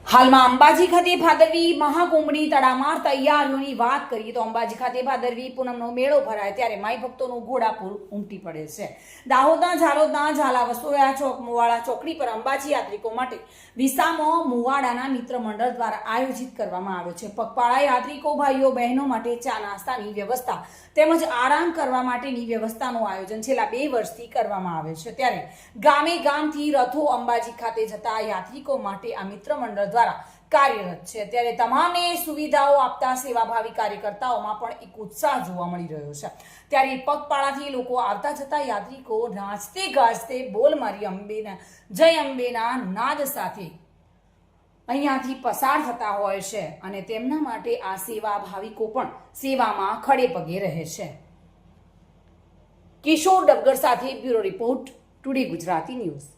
હાલમાં અંબાજી ખાતે ભાદરવી મહાકુંભની તડામાર તૈયારીઓની વાત કરીએ તો અંબાજી ખાતે ભાદરવી પૂનમનો મેળો ભરાય ત્યારે માઈ ભક્તોનું ઘોડાપૂર ઉમટી પડે છે। દાહોદના ઝાલોદના ઝાલા વસોયા ચોક મુવાડા ચોકડી પર અંબાજી યાત્રિકો માટે વિસામો મુવાડાના મિત્ર મંડળ દ્વારા આયોજિત કરવામાં આવ્યો છે। પગપાળા યાત્રિકો ભાઈઓ બહેનો માટે ચા નાસ્તાની વ્યવસ્થા તેમજ આરામ કરવા માટેની વ્યવસ્થાનું આયોજન છેલ્લા 2 વર્ષથી કરવામાં આવે છે। ત્યારે ગામે ગામથી રથો અંબાજી ખાતે જતા યાત્રિકો માટે આ મિત્ર મંડળ દ્વારા કાર્યરત છે। ત્યારે તમામને સુવિધાઓ આપતા સેવાભાવી કાર્યકર્તાઓમાં પણ એક ઉત્સાહ જોવા મળી રહ્યો છે। ત્યારે પગપાળાથી લોકો આવતા જતા યાત્રિકો નાચતે ગાજતે બોલ મારી અંબેના જય અંબેના નાદ સાથે અહીંયાથી પસાર થતા હોય છે અને તેમના માટે આ સેવાભાવિકો પણ સેવામાં ખડે પગે રહે છે। કિશોર ડબગર સાથે bureau report, today Gujarati news.